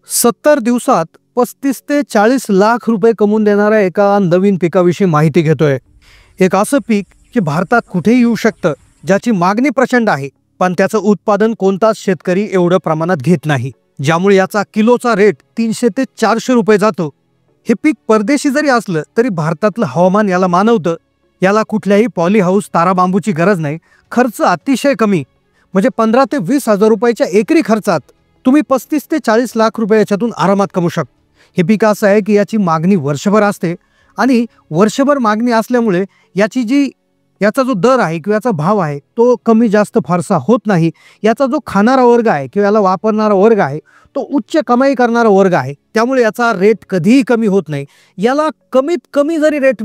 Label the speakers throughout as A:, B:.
A: 70 दिवसात 35 ते 40 लाख रुपये कमवून देणाऱ्या एका नवीन पिकाविषयी माहिती घेतोय। एक असं पीक जे भारतात कुठेही येऊ शकतं, ज्याची मागणी प्रचंड आहे, पण त्याचं उत्पादन कोणताच शेतकरी एवढं प्रमाणात घेत नाही, ज्यामुळे याचा किलोचा रेट 300 ते 400 रुपये जातो। हे पीक परदेशी जरी असलं तरी भारतातलं हवामान याला मानवतं। याला कुठल्याही पॉली हाऊस तारा बांबूची गरज नाही, खर्च अतिशय कमी, म्हणजे 15 ते 20 हजार रुपयाच्या एकरी खर्चात तुम्ही 35 ते 40 लाख रुपये याच्यातून आरामात कमवू शकता। हे पीक असं आहे की याची मागणी वर्षभर असते आणि वर्षभर मागणी असल्यामुळे याचा जो दर आहे किंवा याचा भाव आहे तो कमी जास्त फारसा होत नाही। याचा जो खाणारा वर्ग आहे किंवा याला वापरणारा वर्ग आहे तो उच्च कमाई करणारा वर्ग आहे, त्यामुळे याचा रेट कधीही कमी होत नाही। याला कमीत कमी जरी रेट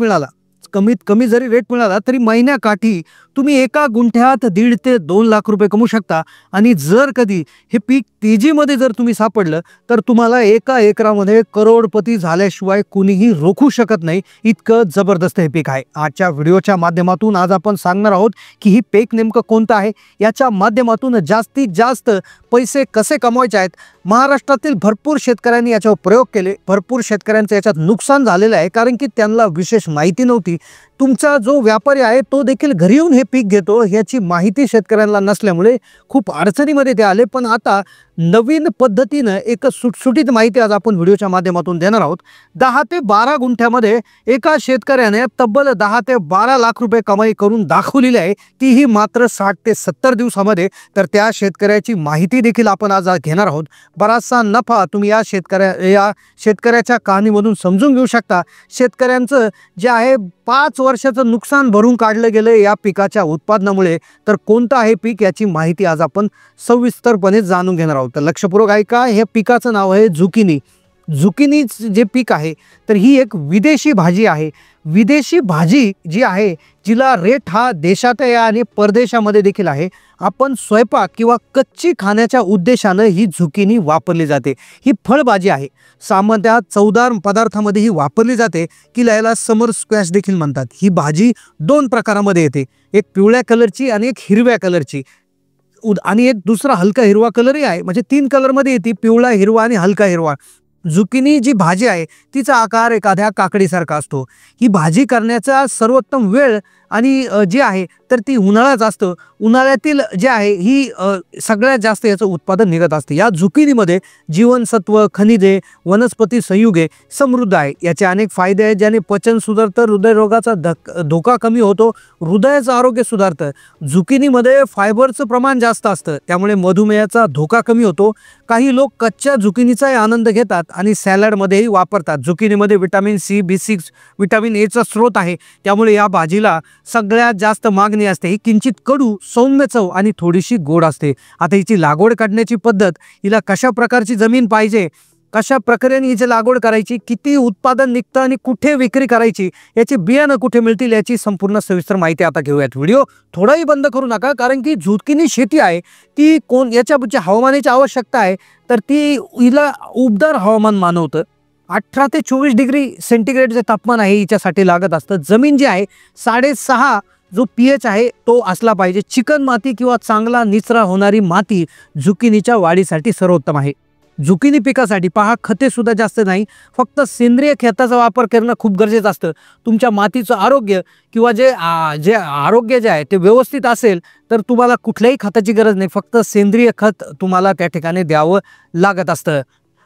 A: मिळाला तरी महिन्याकाठी तुम्ही एका गुंठ्यात 1.5 ते 2 लाख रुपये कमवू शकता। आणि जर कधी हे पीक तेजीमध्ये जर तुम्ही सापडलं तर तुम्हाला एका एकरामध्ये करोडपती झाल्याशिवाय कुणीही रोखू शकत नाही, इतकं जबरदस्त हे पीक आहे। आजच्या व्हिडिओच्या माध्यमातून आज आपण सांगणार आहोत की ही पीक नेमकं कोणतं आहे, याच्या माध्यमातून जास्तीत जास्त पैसे कसे कमवायचे आहेत। महाराष्ट्रातील भरपूर शेतकऱ्यांनी याच्यावर प्रयोग केले, भरपूर शेतकऱ्यांचं याच्यात नुकसान झालेलं आहे, कारण की त्यांना विशेष माहिती नव्हती। तुमचा जो व्यापारी आहे तो देखील घरी येऊन हे पीक घेतो, याची माहिती शेतकऱ्यांना नसल्यामुळे खूप अडचणीमध्ये ते आले। पण आता नवीन पद्धतीने एक सुटसुटीत माहिती आज आपण व्हिडिओच्या माध्यमातून देणार आहोत। 10 ते 12 गुंठ्यामध्ये एका शेतकऱ्याने तब्बल 10 ते 12 लाख रुपये कमाई करून दाखवलेली आहे, तीही मात्र 60 ते 70 दिवसामध्ये। तर त्या शेतकऱ्याची माहिती देखील आपण आज घेणार आहोत। बराचसा नफा तुम्ही या शेतकऱ्याच्या कहाणीमधून समजून घेऊ शकता। शेतकऱ्यांचं जे आहे 5 वर्षाचं नुकसान भरून काढलं गेलं या पिकाच्या उत्पादनामुळे। तर कोणतं आहे पीक याची माहिती आज आपण सविस्तरपणे जाणून घेणार आहोत। तर लक्षपूर्वक ऐका, हे पिकाचं नाव आहे झुकिनी। झुकिनी जे पीक आहे तर ही एक विदेशी भाजी आहे। विदेशी भाजी जी आहे जिला रेट हा देशात आहे आणि परदेशामध्ये देखील आहे। आपण स्वयंपाक किंवा कच्ची खाण्याच्या उद्देशाने ही झुकिनी वापरली जाते। ही फळभाजी आहे, सामान्यतः चवदार पदार्थामध्ये ही वापरली जाते, की याला समर स्क्वॅश देखील म्हणतात। ही भाजी 2 प्रकारामध्ये येते, एक पिवळ्या कलरची आणि एक हिरव्या कलरची, आणि एक दुसरा हलका हिरवा कलरही आहे, म्हणजे 3 कलरमध्ये येते, पिवळा, हिरवा आणि हलका हिरवा। झुकिनी जी भाजी आहे तिचा आकार एखाद्या काकडीसारखा असतो। ही भाजी करण्याचा सर्वोत्तम वेळ आणि जे आहे तर ती उन्हाळ्यात असतं। उन्हाळ्यातील जे आहे ही सगळ्यात जास्त याचं उत्पादन निघत असते। या झुकिनीमध्ये जीवनसत्व, खनिजे, वनस्पती संयुगे समृद्ध आहे। याचे अनेक फायदे आहेत, ज्याने पचन सुधारतं, हृदयरोगाचा धोका कमी होतो, हृदयाचं आरोग्य सुधारतं। झुकिनीमध्ये फायबरचं प्रमाण जास्त असतं, त्यामुळे मधुमेहाचा धोका कमी होतो। काही लोक कच्च्या झुकिनीचाही आनंद घेतात आणि सॅलडमध्येही वापरतात। झुकिनीमध्ये विटामिन सी, B6, विटामिन एचा स्रोत आहे, त्यामुळे या भाजीला सगळ्यात जास्त मागणी असते। ही किंचित कडू, सौम्य चव आणि थोडीशी गोड असते। आता हिची लागवड करण्याची पद्धत, हिला कशा प्रकारची जमीन पाहिजे, कशा प्रकारे हिची लागवड करायची, किती उत्पादन निघतं आणि कुठे विक्री करायची, याची बियाणं कुठे मिळतील, याची संपूर्ण सविस्तर माहिती आता घेऊयात। व्हिडिओ थोडाही बंद करू नका, कारण की झुकिनी शेती आहे ती याच्या हवामानाची आवश्यकता आहे, तर ती हिला उबदार हवामान मानवतं। 18 ते 24 डिग्री सेंटीग्रेडचे तापमान आहे हिच्यासाठी लागत असतं। जमीन जी आहे 6.5 जो pH आहे तो असला पाहिजे। चिकन माती किंवा चांगला निचरा होणारी माती झुकिनीच्या वाढीसाठी सर्वोत्तम आहे। झुकिनी पिकासाठी पहा, खते सुद्धा जास्त नाही, फक्त सेंद्रिय खताचा वापर करणं खूप गरजेचं असतं। तुमच्या मातीचं आरोग्य किंवा जे आरोग्य जे आहे ते व्यवस्थित असेल तर तुम्हाला कुठल्याही खताची गरज नाही, फक्त सेंद्रिय खत तुम्हाला त्या ठिकाणी द्यावं लागत असतं।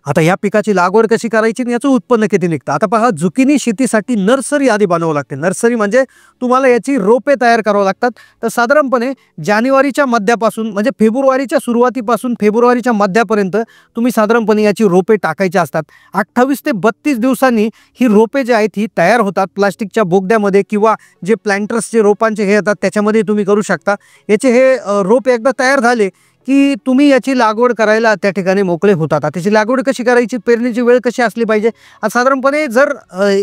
A: आता या पिकाची लागवड कशी करायची आणि याचं उत्पन्न किती निघतं। आता पहा, झुकिनी शेतीसाठी नर्सरी आधी बनवावं लागते। नर्सरी म्हणजे तुम्हाला याची रोपे तयार करावं लागतात। तर साधारणपणे जानेवारीच्या मध्यापासून, म्हणजे फेब्रुवारीच्या सुरुवातीपासून फेब्रुवारीच्या मध्यापर्यंत तुम्ही साधारणपणे याची रोपे टाकायची असतात। 28 ते 32 दिवसांनी ही रोपे जी आहेत ही तयार होतात। प्लास्टिकच्या बोगद्यामध्ये किंवा जे प्लांटर्सचे रोपांचे हे येतात त्याच्यामध्ये तुम्ही करू शकता। याचे हे रोप एकदा तयार झाले की तुम्ही याची लागवड करायला त्या ठिकाणी मोकळे होतात। त्याची लागवड कशी करायची, पेरणीची वेळ कशी असली पाहिजे, साधारणपणे जर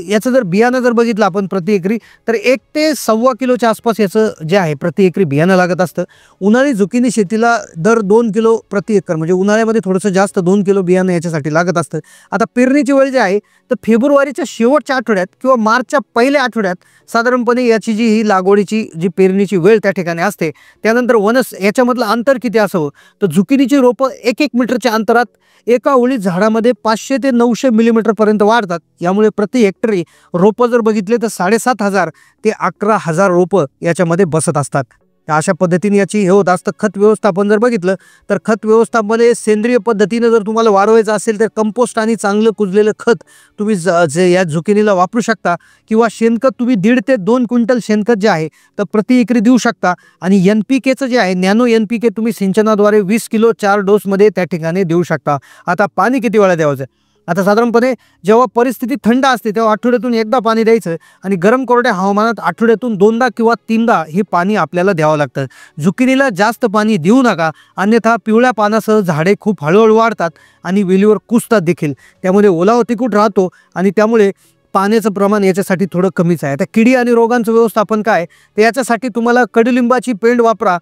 A: याचं जर बियाणं जर बघितलं आपण प्रति एकरी, तर 1 ते 1.25 किलोच्या आसपास याचं जे आहे प्रति एकरी बियाणं लागत असतं। उन्हाळी झुकिनी शेतीला दर 2 किलो प्रति एकर, म्हणजे उन्हाळ्यामध्ये थोडंसं जास्त 2 किलो बियाणं याच्यासाठी लागत असतं। आता पेरणीची वेळ जी आहे तर फेब्रुवारीच्या शेवटच्या आठवड्यात किंवा मार्चच्या पहिल्या आठवड्यात साधारणपणे याची ही लागवडीची पेरणीची वेळ त्या ठिकाणी असते। त्यानंतर याच्यामधलं अंतर किती असावं, तर झुकिनीची रोपं 1-1 मीटरच्या अंतरात एका ओळीत झाडामध्ये 500 ते 900 मिलीमीटर पर्यंत वाढतात. यामुळे प्रति हेक्टरी रोपं जर बघितले तर 7,500 ते 11,000 रोपं याच्यामध्ये बसत असतात. अशा पद्धतीने याची हे होत असतं. खत व्यवस्थापन जर बघितलं तर खत व्यवस्थापनामध्ये सेंद्रिय पद्धतीने जर तुम्हाला वाढवायचं असेल तर कंपोस्ट आणि चांगलं कुजलेलं खत तुम्ही जे या झुकिनीला वापरू शकता, किंवा शेणखत तुम्ही 1.5 ते 2 क्विंटल शेणखत जे आहे तर प्रति एकरी देऊ शकता. आणि NPKचं जे आहे नॅनो NPK तुम्ही सिंचनाद्वारे 20 किलो 4 डोसमध्ये त्या ठिकाणी देऊ शकता. आता पाणी किती वेळा द्यावं? आता साधारणपणे जेव्हा परिस्थिती थंड असते तेव्हा आठवड्यातून एकदा पाणी द्यायचं, आणि गरम कोरड्या हवामानात आठवड्यातून 2दा किंवा 3दा हे पाणी आपल्याला द्यावं लागतं. झुकिनीला जास्त पाणी देऊ नका, अन्यथा पिवळ्या पानासह झाडे खूप हळूहळू वाढतात आणि वेलीवर कुजतात देखील. त्यामुळे ओलावा टिकून राहतो आणि त्यामुळे पाण्याचं प्रमाण याच्यासाठी थोडं कमीच आहे. आता किडी आणि रोगांचं व्यवस्थापन काय, तर याच्यासाठी तुम्हाला कडुलिंबाची पेंड वापरा.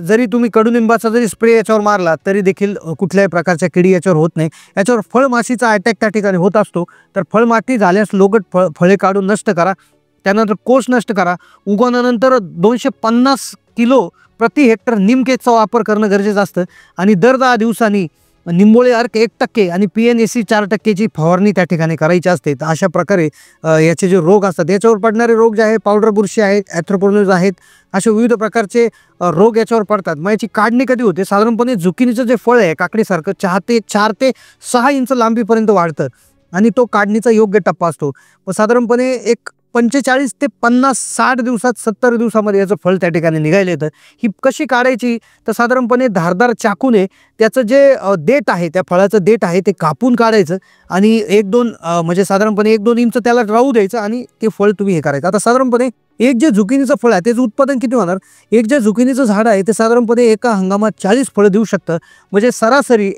A: जरी तुम्ही कडुलिंबाचा जरी स्प्रे याच्यावर मारला तरी देखील कुठल्याही प्रकारच्या किडी याच्यावर होत नाही. याच्यावर फळमाशीचा अटॅक त्या ठिकाणी होत असतो, तर फळमाशी झाल्यास लोगट फळे काढून नष्ट करा. त्यानंतर कोष नष्ट करा. उगवणानंतर 250 किलो प्रति हेक्टर निमकेचा वापर करणं गरजेचं असतं, आणि दर 10 दिवसांनी निंबोळे अर्क 1% आणि PNAC 4%ची फवारणी त्या ठिकाणी करायची असते. तर अशा प्रकारे याचे जे रोग असतात, याच्यावर पडणारे रोग जे आहे पावडर बुरशी आहेत, ॲथ्रोपोनिज आहेत, असे विविध प्रकारचे रोग याच्यावर पडतात. मग याची काढणी कधी होते? साधारणपणे झुकिनीचं जे फळ आहे काकडीसारखं 4 ते 6 इंच लांबीपर्यंत वाढतं, आणि तो काढणीचा योग्य टप्पा असतो. मग साधारणपणे एक 45 ते 50 60 दिवसात 70 दिवसामध्ये याचं फळ त्या ठिकाणी निघायला येतं. ही कशी काढायची? तर साधारणपणे धारदार चाकूने त्याचं जे देठ आहे, त्या फळाचं देठ आहे ते कापून काढायचं, आणि 1-2 म्हणजे साधारणपणे 1-2 इंच त्याला राहू द्यायचं, आणि ते फळ तुम्ही हे करायचं. आता साधारणपणे एक जे झुकिनीचं फळ आहे त्याचं उत्पादन किती होणार? एक जे झुकिनीचं झाड आहे ते साधारणपणे एका हंगामात 40 फळं देऊ शकतं. म्हणजे सरासरी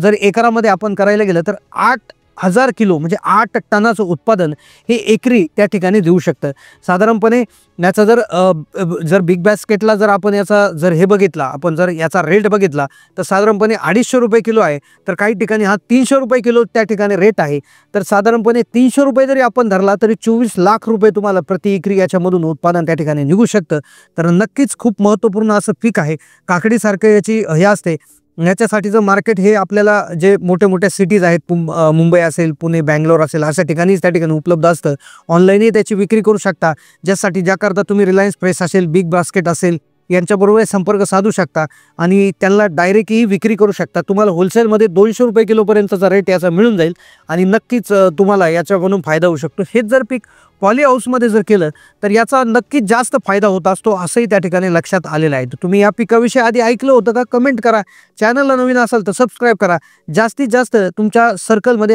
A: जर एकरामध्ये आपण करायला गेलं तर 8,000 किलो म्हणजे 8 टनाचं उत्पादन हे एकरी त्या ठिकाणी देऊ शकतं. साधारणपणे याचा जर बिग बास्केटला जर आपण याचा जर हे बघितला, आपण जर याचा रेट बघितला तर साधारणपणे 250 रुपये किलो आहे. तर काही ठिकाणी हा 300 रुपये किलो त्या ठिकाणी रेट आहे. तर साधारणपणे 300 रुपये जरी आपण धरला तरी 24 लाख रुपये तुम्हाला प्रति एकरी याच्यामधून उत्पादन त्या ठिकाणी निघू शकतं. तर नक्कीच खूप महत्त्वपूर्ण असं पीक आहे. काकडीसारखं याची हे असते. याच्यासाठीचं मार्केट हे आपल्याला जे मोठे मोठ्या सिटीज आहेत, मुंबई असेल, पुणे, बँगलोर असेल, अशा ठिकाणीच त्या ठिकाणी उपलब्ध असतं. ऑनलाईनही त्याची विक्री करू शकता, ज्याकरता तुम्ही रिलायन्स फ्रेश असेल, बिग बास्केट असेल यांच्याबरोबर संपर्क साधू शकता, आणि त्यांना डायरेक्टही विक्री करू शकता. तुम्हाला होलसेलमध्ये 200 रुपये किलोपर्यंतचा रेट याचा मिळून जाईल, आणि नक्कीच तुम्हाला याच्याकडून फायदा होऊ शकतो. हेच जर पीक पॉली हाऊसमध्ये जर केलं तर याचा नक्कीच जास्त फायदा होत असतो, असंही त्या ठिकाणी लक्षात आलेलं आहे. तर तुम्ही या पिकाविषयी आधी ऐकलं होतं का? कमेंट करा. चॅनलला नवीन असाल तर सबस्क्राईब करा. जास्तीत जास्त तुमच्या सर्कलमध्ये